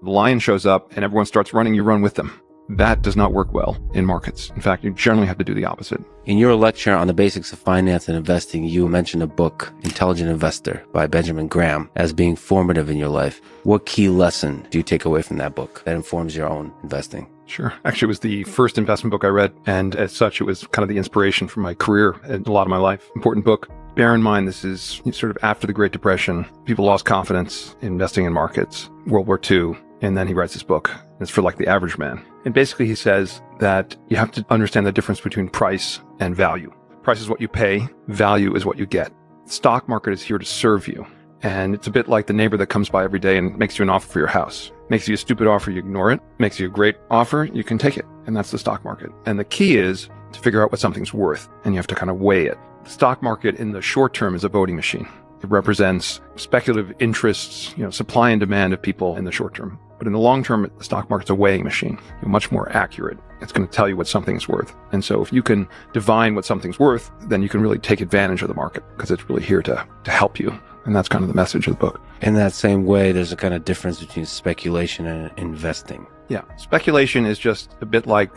The lion shows up and everyone starts running, you run with them. That does not work well in markets. In fact, you generally have to do the opposite. In your lecture on the basics of finance and investing, you mentioned a book, Intelligent Investor by Benjamin Graham, as being formative in your life. What key lesson do you take away from that book that informs your own investing? Sure. Actually, it was the first investment book I read. And as such, it was kind of the inspiration for my career and a lot of my life. Important book. Bear in mind, this is sort of after the Great Depression. People lost confidence in investing in markets. World War II. And then he writes this book. It's for like the average man. And basically he says that you have to understand the difference between price and value. Price is what you pay. Value is what you get. The stock market is here to serve you. And it's a bit like the neighbor that comes by every day and makes you an offer for your house. Makes you a stupid offer, you ignore it. Makes you a great offer, you can take it. And that's the stock market. And the key is to figure out what something's worth. And you have to kind of weigh it. The stock market in the short term is a voting machine. It represents speculative interests, supply and demand of people in the short term. But in the long term, the stock market's a weighing machine, much more accurate. It's going to tell you what something's worth. And so if you can divine what something's worth, then you can really take advantage of the market because it's really here to help you. And that's kind of the message of the book. In that same way, there's a kind of difference between speculation and investing. Yeah. Speculation is just a bit like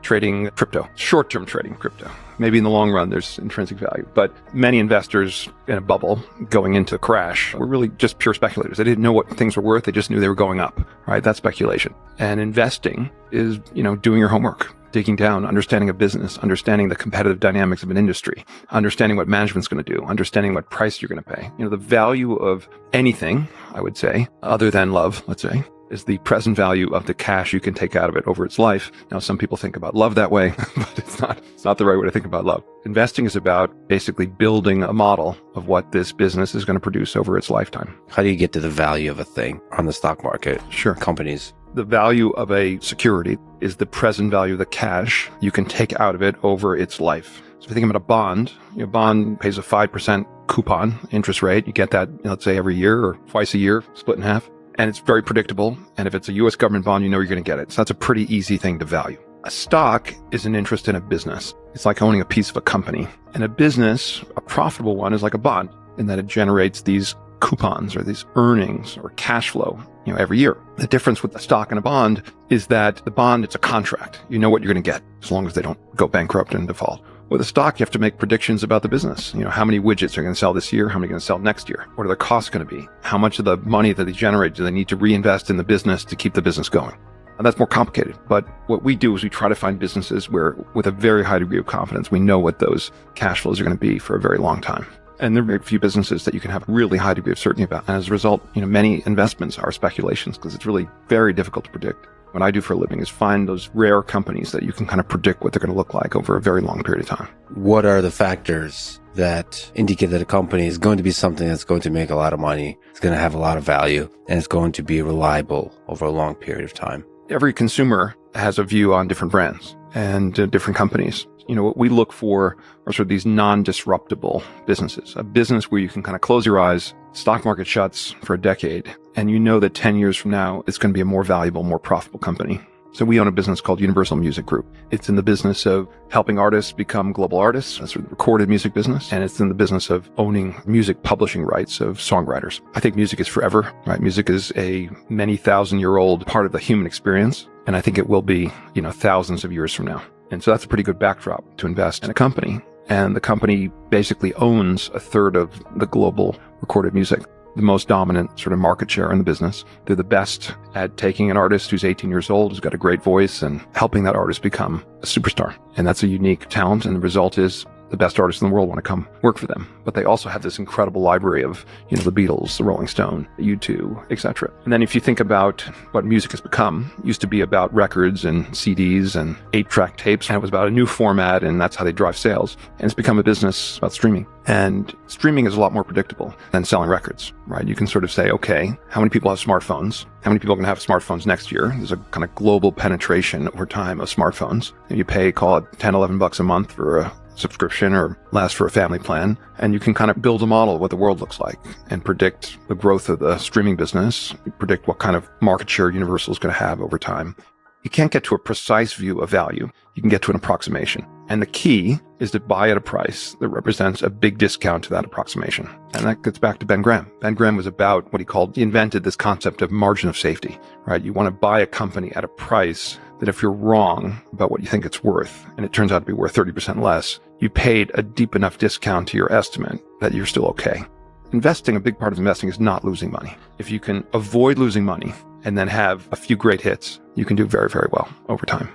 trading crypto, short-term trading crypto. Maybe in the long run, there's intrinsic value. But many investors in a bubble going into a crash were really just pure speculators. They didn't know what things were worth. They just knew they were going up, right? That's speculation. And investing is, doing your homework, digging down, understanding a business, understanding the competitive dynamics of an industry, understanding what management's going to do, understanding what price you're going to pay. The value of anything, I would say, other than love, let's say, is the present value of the cash you can take out of it over its life. Now, some people think about love that way, but it's not the right way to think about love. Investing is about basically building a model of what this business is going to produce over its lifetime. How do you get to the value of a thing on the stock market? Sure. Companies. The value of a security is the present value of the cash you can take out of it over its life. So if you think about a bond, your bond pays a 5% coupon interest rate. You get that, let's say every year or twice a year, split in half. And it's very predictable. And if it's a U.S. government bond, you're going to get it. So that's a pretty easy thing to value. A stock is an interest in a business. It's like owning a piece of a company. And a business, a profitable one, is like a bond in that it generates these coupons or these earnings or cash flow, every year. The difference with a stock and a bond is that the bond, it's a contract. You know what you're going to get as long as they don't go bankrupt and default. With a stock, you have to make predictions about the business. How many widgets are going to sell this year? How many are going to sell next year? What are their costs going to be? How much of the money that they generate do they need to reinvest in the business to keep the business going? And that's more complicated. But what we do is we try to find businesses where, with a very high degree of confidence, we know what those cash flows are going to be for a very long time. And there are very few businesses that you can have a really high degree of certainty about. And as a result, many investments are speculations because it's really very difficult to predict. What I do for a living is find those rare companies that you can kind of predict what they're going to look like over a very long period of time. What are the factors that indicate that a company is going to be something that's going to make a lot of money, it's going to have a lot of value, and it's going to be reliable over a long period of time? Every consumer has a view on different brands and different companies. What we look for are sort of these non-disruptible businesses, a business where you can kind of close your eyes, stock market shuts for a decade, and that 10 years from now, it's going to be a more valuable, more profitable company. So we own a business called Universal Music Group. It's in the business of helping artists become global artists. That's sort of the recorded music business. And it's in the business of owning music publishing rights of songwriters. I think music is forever, right? Music is a many thousand-year-old part of the human experience. And I think it will be, thousands of years from now. And so that's a pretty good backdrop to invest in a company. And the company basically owns a third of the global recorded music, the most dominant sort of market share in the business. They're the best at taking an artist who's 18 years old, who's got a great voice, and helping that artist become a superstar. And that's a unique talent. And the result is the best artists in the world want to come work for them. But they also have this incredible library of, the Beatles, the Rolling Stone, U2, etc. And then if you think about what music has become, it used to be about records and CDs and 8-track tapes, and it was about a new format, and that's how they drive sales. And it's become a business about streaming. And streaming is a lot more predictable than selling records, right? You can sort of say, okay, how many people have smartphones? How many people are going to have smartphones next year? There's a kind of global penetration over time of smartphones. And you pay, call it $10, $11 a month for a subscription or last for a family plan. And you can kind of build a model of what the world looks like and predict the growth of the streaming business, predict what kind of market share Universal is going to have over time. You can't get to a precise view of value. You can get to an approximation. And the key is to buy at a price that represents a big discount to that approximation. And that gets back to Ben Graham. Ben Graham was about what he invented this concept of margin of safety, right? You want to buy a company at a price that if you're wrong about what you think it's worth, and it turns out to be worth 30% less, you paid a deep enough discount to your estimate that you're still okay. Investing, a big part of investing is not losing money. If you can avoid losing money and then have a few great hits, you can do very, very well over time.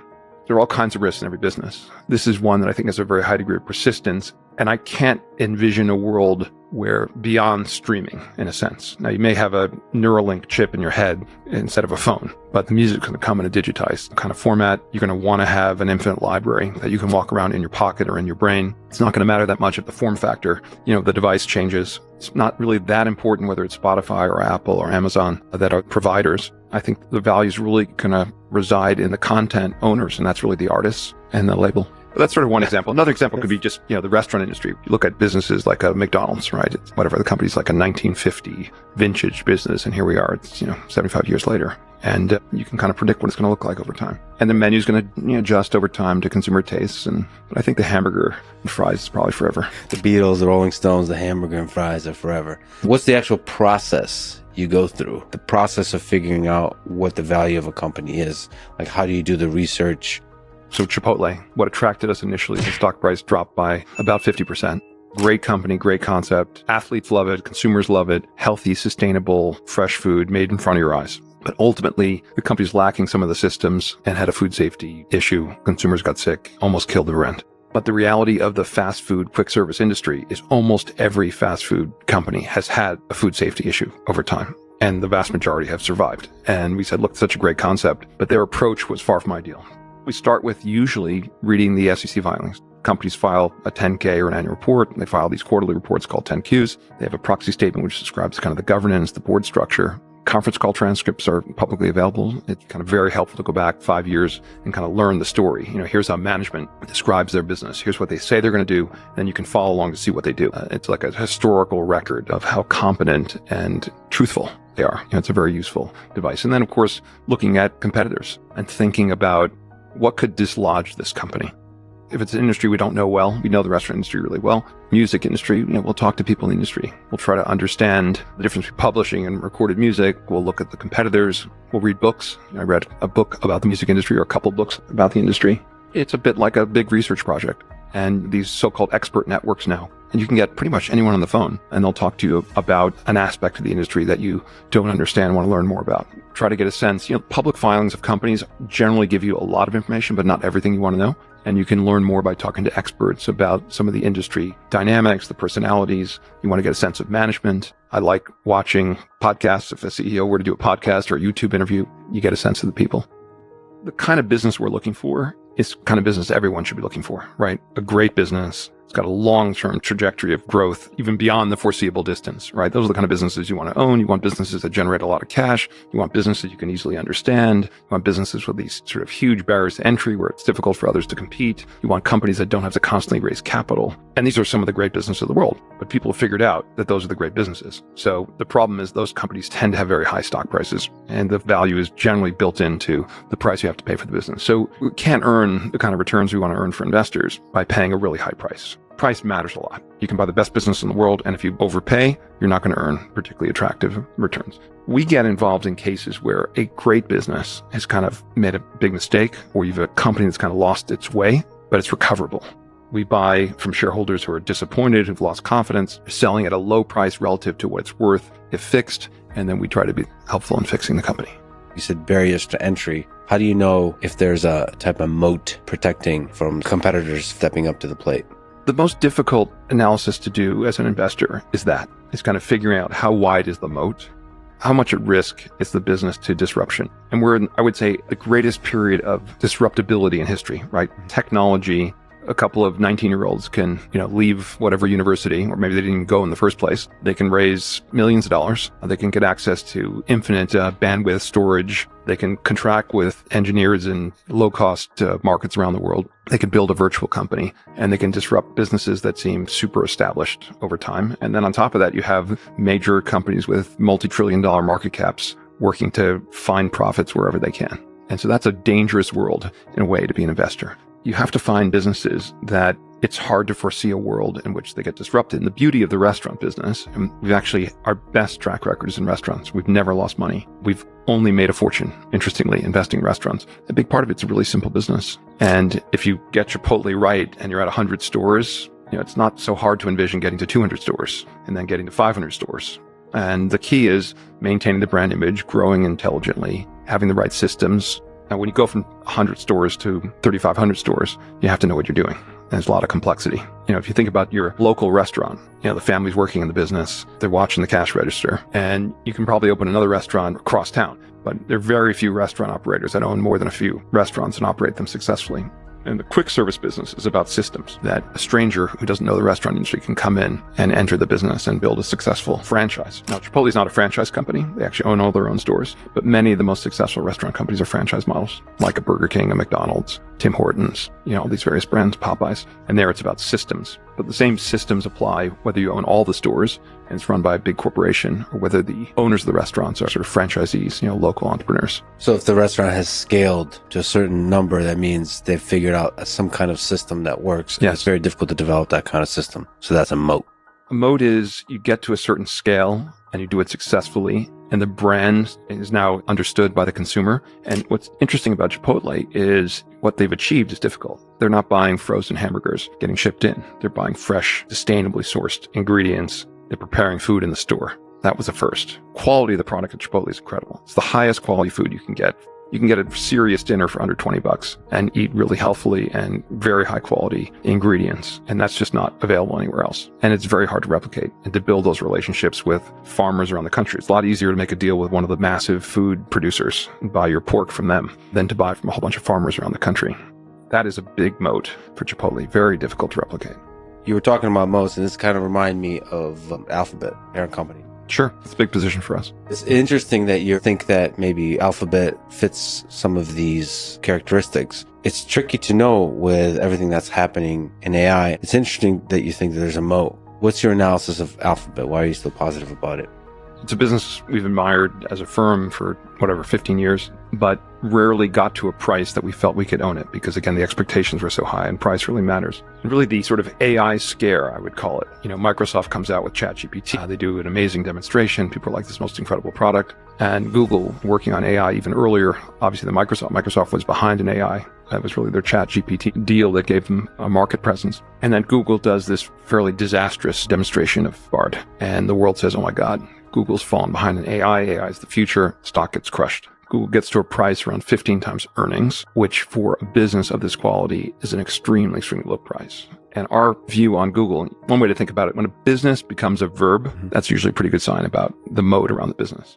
There are all kinds of risks in every business. This is one that I think has a very high degree of persistence. And I can't envision a world where beyond streaming, in a sense. Now, you may have a Neuralink chip in your head instead of a phone, but the music's going to come in a digitized kind of format. You're going to want to have an infinite library that you can walk around in your pocket or in your brain. It's not going to matter that much if the form factor, the device changes. It's not really that important whether it's Spotify or Apple or Amazon that are providers. I think the value is really going to reside in the content owners, and that's really the artists and the label. But that's sort of one example. Another example could be just, the restaurant industry. You look at businesses like a McDonald's, right? It's whatever, the company's like a 1950 vintage business, and here we are, it's, 75 years later. And you can kind of predict what it's going to look like over time. And the menu's going to adjust over time to consumer tastes. But I think the hamburger and fries is probably forever. The Beatles, the Rolling Stones, the hamburger and fries are forever. What's the actual process you go through? The process of figuring out what the value of a company is. Like, how do you do the research? So Chipotle, what attracted us initially, the stock price dropped by about 50%. Great company, great concept. Athletes love it. Consumers love it. Healthy, sustainable, fresh food made in front of your eyes. But ultimately, the company's lacking some of the systems and had a food safety issue. Consumers got sick, almost killed the brand. But the reality of the fast food, quick service industry is almost every fast food company has had a food safety issue over time. And the vast majority have survived. And we said, look, such a great concept, but their approach was far from ideal. We start with usually reading the SEC filings. Companies file a 10K or an annual report, and they file these quarterly reports called 10Qs. They have a proxy statement which describes kind of the governance, the board structure. Conference call transcripts are publicly available. It's kind of very helpful to go back 5 years and kind of learn the story. Here's how management describes their business. Here's what they say they're going to do. And you can follow along to see what they do. It's like a historical record of how competent and truthful they are. It's a very useful device. And then, of course, looking at competitors and thinking about what could dislodge this company. If it's an industry we don't know well, we know the restaurant industry really well. Music industry, we'll talk to people in the industry. We'll try to understand the difference between publishing and recorded music. We'll look at the competitors. We'll read books. I read a book about the music industry, or a couple books about the industry. It's a bit like a big research project. And these so-called expert networks now, and you can get pretty much anyone on the phone, and they'll talk to you about an aspect of the industry that you don't understand and want to learn more about. Try to get a sense. Public filings of companies generally give you a lot of information, but not everything you want to know. And you can learn more by talking to experts about some of the industry dynamics, the personalities. You want to get a sense of management. I like watching podcasts. If a CEO were to do a podcast or a YouTube interview, you get a sense of the people. The kind of business we're looking for is kind of business everyone should be looking for, right? A great business. It's got a long-term trajectory of growth, even beyond the foreseeable distance, right? Those are the kind of businesses you want to own. You want businesses that generate a lot of cash. You want businesses you can easily understand. You want businesses with these sort of huge barriers to entry where it's difficult for others to compete. You want companies that don't have to constantly raise capital. And these are some of the great businesses of the world. But people have figured out that those are the great businesses. So the problem is those companies tend to have very high stock prices, and the value is generally built into the price you have to pay for the business. So we can't earn the kind of returns we want to earn for investors by paying a really high price. Price matters a lot. You can buy the best business in the world, and if you overpay, you're not going to earn particularly attractive returns. We get involved in cases where a great business has kind of made a big mistake, or you've a company that's kind of lost its way, but it's recoverable. We buy from shareholders who are disappointed, who've lost confidence, selling at a low price relative to what it's worth if fixed, and then we try to be helpful in fixing the company. You said barriers to entry. How do you know if there's a type of moat protecting from competitors stepping up to the plate? The most difficult analysis to do as an investor is kind of figuring out how wide is the moat, how much at risk is the business to disruption. And we're in, I would say, the greatest period of disruptability in history, right? Technology. A couple of 19-year-olds can, leave whatever university, or maybe they didn't even go in the first place. They can raise millions of dollars. They can get access to infinite bandwidth storage. They can contract with engineers in low-cost markets around the world. They can build a virtual company, and they can disrupt businesses that seem super established over time. And then on top of that, you have major companies with multi-trillion-dollar market caps working to find profits wherever they can. And so that's a dangerous world in a way to be an investor. you have to find businesses that it's hard to foresee a world in which they get disrupted. And the beauty of the restaurant business, and our best track record is in restaurants. We've never lost money. We've only made a fortune, interestingly, investing in restaurants. A big part of it's a really simple business. And if you get Chipotle right and you're at 100 stores, it's not so hard to envision getting to 200 stores and then getting to 500 stores. And the key is maintaining the brand image, growing intelligently, having the right systems. Now, when you go from 100 stores to 3,500 stores, you have to know what you're doing. And there's a lot of complexity. If you think about your local restaurant, the family's working in the business, they're watching the cash register, and you can probably open another restaurant across town. But there are very few restaurant operators that own more than a few restaurants and operate them successfully. And the quick service business is about systems that a stranger who doesn't know the restaurant industry can come in and enter the business and build a successful franchise. Now, Chipotle is not a franchise company. They actually own all their own stores. But many of the most successful restaurant companies are franchise models, like a Burger King, a McDonald's, Tim Hortons, all these various brands, Popeyes. And there it's about systems. But the same systems apply whether you own all the stores and it's run by a big corporation or whether the owners of the restaurants are sort of franchisees, local entrepreneurs. So if the restaurant has scaled to a certain number, that means they've figured out some kind of system that works. Yes. It's very difficult to develop that kind of system. So that's a moat. A moat is you get to a certain scale and you do it successfully, and the brand is now understood by the consumer. And what's interesting about Chipotle is what they've achieved is difficult. They're not buying frozen hamburgers getting shipped in. They're buying fresh, sustainably sourced ingredients. They're preparing food in the store. That was a first. Quality of the product at Chipotle is incredible. It's the highest quality food you can get. You can get a serious dinner for under $20 and eat really healthily and very high quality ingredients. And that's just not available anywhere else. And it's very hard to replicate and to build those relationships with farmers around the country. It's a lot easier to make a deal with one of the massive food producers and buy your pork from them than to buy from a whole bunch of farmers around the country. That is a big moat for Chipotle. Very difficult to replicate. You were talking about moats, and this kind of reminded me of Alphabet, parent company. Sure. It's a big position for us. It's interesting that you think that maybe Alphabet fits some of these characteristics. It's tricky to know with everything that's happening in AI. It's interesting that you think that there's a moat. What's your analysis of Alphabet? Why are you still positive about it? It's a business we've admired as a firm for 15 years, but rarely got to a price that we felt we could own it because, again, the expectations were so high and price really matters. And really the sort of AI scare, I would call it. Microsoft comes out with ChatGPT. They do an amazing demonstration. People are like, this most incredible product. And Google, working on AI even earlier, obviously Microsoft was behind in AI. That was really their ChatGPT deal that gave them a market presence. And then Google does this fairly disastrous demonstration of Bard. And the world says, oh my God, Google's fallen behind in AI. AI is the future. Stock gets crushed. Google gets to a price around 15 times earnings, which for a business of this quality is an extremely, extremely low price. And our view on Google, one way to think about it, when a business becomes a verb, that's usually a pretty good sign about the moat around the business.